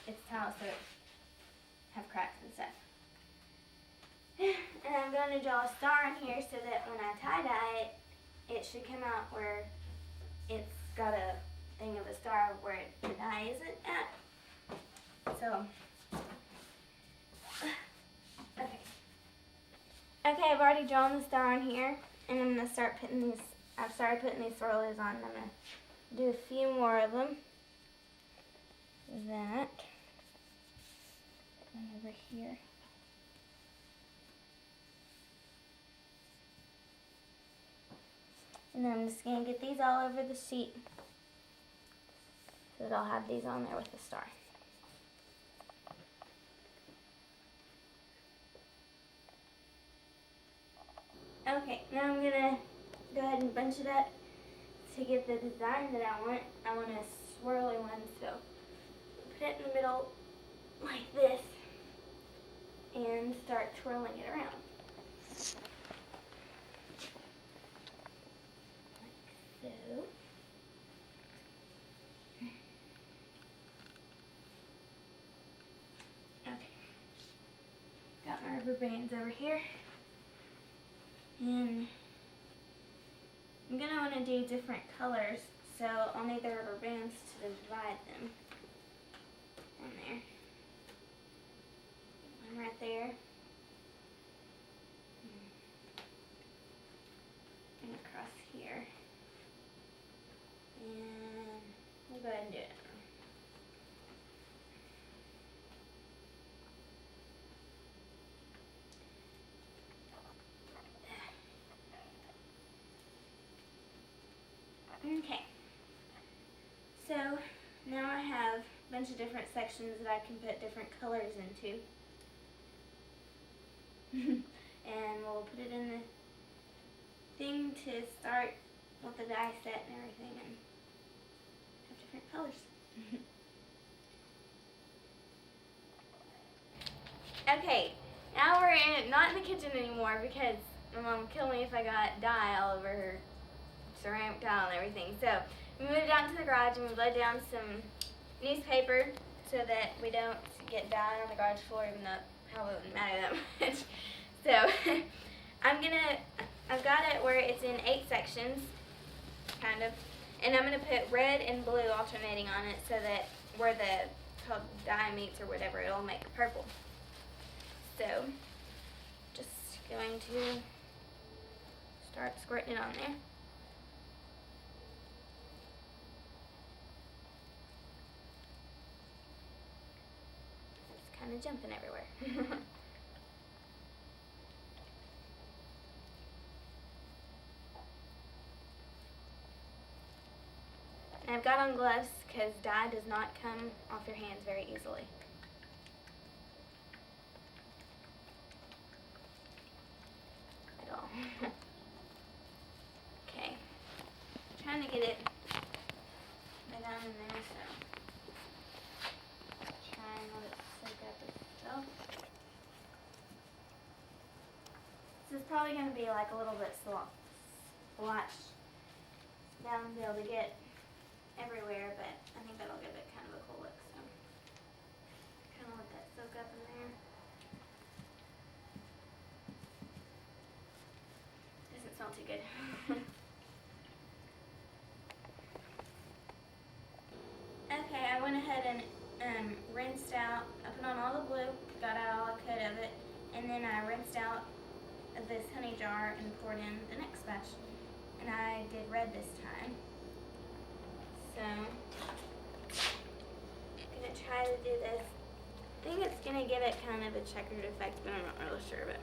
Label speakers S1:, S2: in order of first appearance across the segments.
S1: it's tile so it have cracks and stuff. And I'm going to draw a star in here so that when I tie-dye it, it should come out where it's got a thing of a star where the dye isn't at. So, okay. Okay, I've already drawn the star in here, and I'm going to start putting these, I've started putting these swirlies on, and I'm going to do a few more of them. That. One over here. And then I'm just going to get these all over the sheet so that I'll have these on there with the star. Okay, now I'm going to go ahead and bunch it up to get the design that I want. I want a swirly one, so put it in the middle like this and start twirling it around. Like so. Okay. Got my rubber bands over here. And I'm going to want to do different colors, so I'll need the rubber bands to divide them on there. One right there. And across here. And we'll go ahead and do it. Okay, so now I have a bunch of different sections that I can put different colors into. And we'll put it in the thing to start with the die set and everything and have different colors. Okay, now we're not in the kitchen anymore because my mom would kill me if I got dye all over her ceramic tile and everything. So we moved out to the garage and we laid down some newspaper so that we don't get dye on the garage floor, even though it probably wouldn't matter that much. So I've got it where it's in 8 sections, kind of, and I'm gonna put red and blue alternating on it so that where the dye meets or whatever, it'll make purple. So just going to start squirting it on there. Kind of jumping everywhere. And I've got on gloves because dye does not come off your hands very easily. At all. Okay. I'm trying to get it right down in there, so try and let it soak up itself. This is probably going to be like a little bit splotched down to be able to get everywhere, but I think that'll give it kind of a cool look, so kind of let that soak up in there. Doesn't smell too good. Okay, I went ahead and rinsed out, I put on all the blue, got out all I could of it, and then I rinsed out this honey jar and poured in the next batch. And I did red this time. So, I'm going to try to do this. I think it's going to give it kind of a checkered effect, but I'm not really sure of it.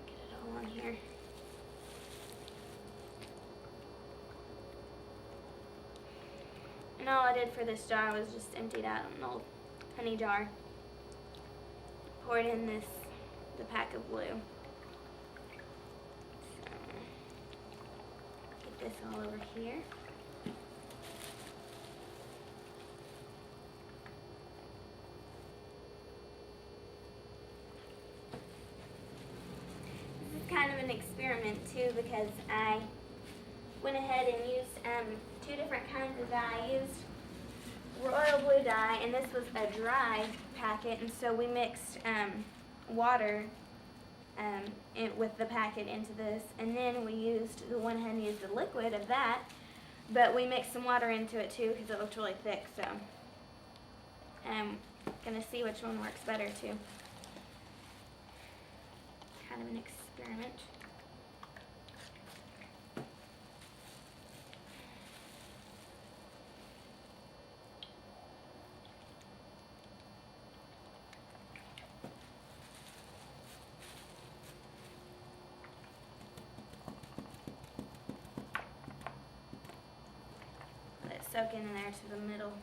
S1: Get it all on here. And all I did for this jar was just emptied out an old honey jar. Poured in the pack of blue. So, get this all over here. This is kind of an experiment too, because I went ahead and used 2 different kinds of dye. I used dye, and this was a dry packet, and so we mixed water with the packet into this, and then went ahead and used the liquid of that, but we mixed some water into it too because it looked really thick, so I'm going to see which one works better too. Kind of an experiment. Let it soak in there to the middle.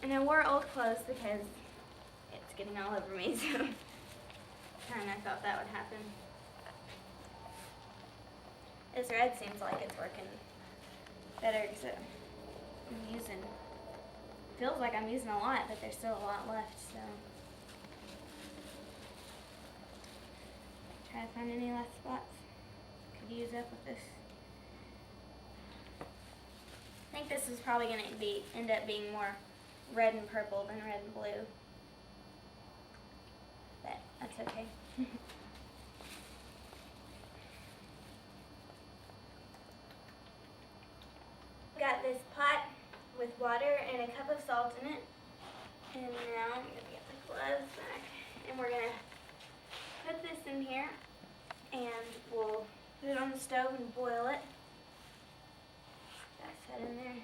S1: And I wore old clothes because it's getting all over me, so kind of thought that would happen. This red seems like it's working better because feels like I'm using a lot, but there's still a lot left, so. Try to find any last spots could use up with this. I think this is probably going to end up being more red and purple than red and blue. But that's okay. Got this pot with water and a cup of salt in it. And now I'm going to get the gloves back. And we're going to put this in here and we'll put it on the stove and boil it. That's that in there.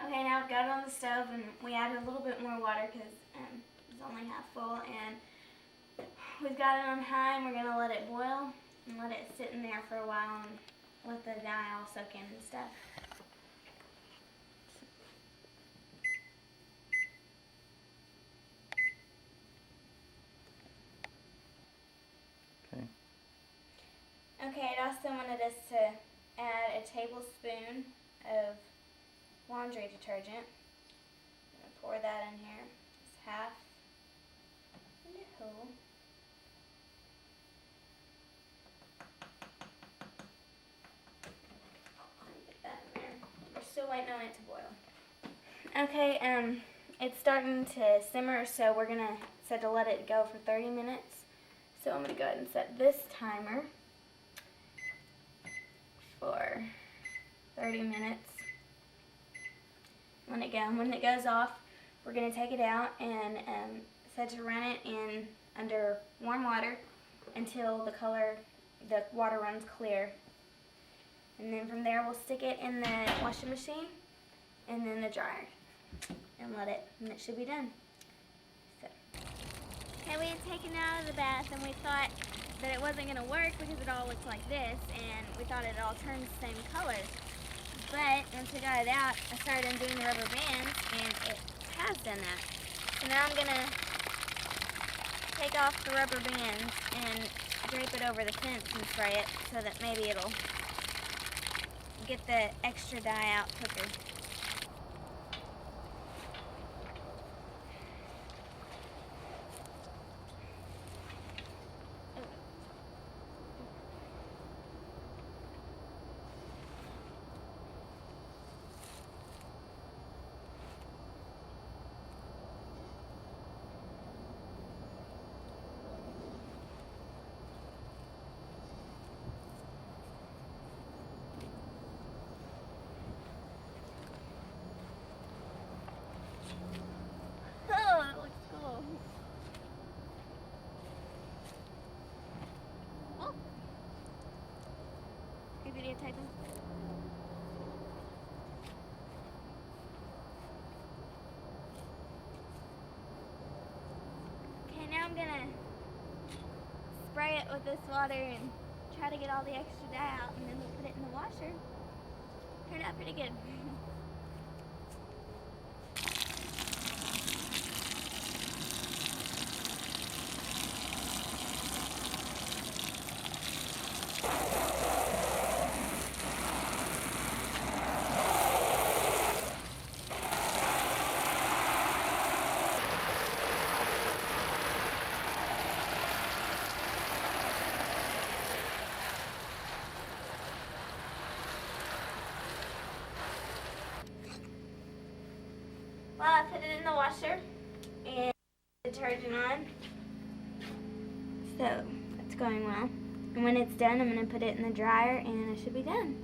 S1: Okay, now I've got it on the stove, and we added a little bit more water because it's only half full, and we've got it on high, and we're going to let it boil and let it sit in there for a while and let the dye all soak in and stuff. Okay, it also wanted us to add a tablespoon of laundry detergent. I'm going to pour that in here. It's half. No. Get that in there. We're still waiting on it to boil. Okay, it's starting to simmer, so we're going to set to let it go for 30 minutes. So I'm going to go ahead and set this timer for 30 minutes. Let it go. When it goes off, we're going to take it out and set to run it in under warm water until the water runs clear. And then from there, we'll stick it in the washing machine and then the dryer and and it should be done. So. Okay, we had taken it out of the bath and we thought that it wasn't going to work because it all looked like this, and we thought it all turned the same color. But once we got it out, I started undoing the rubber bands, and it has done that. So now I'm going to take off the rubber bands and drape it over the fence and spray it so that maybe it'll get the extra dye out quicker. Videotape them. Okay, now I'm gonna spray it with this water and try to get all the extra dye out, and then we'll put it in the washer. Turned out pretty good. put it in the washer and detergent on. So it's going well. And when it's done, I'm going to put it in the dryer and it should be done.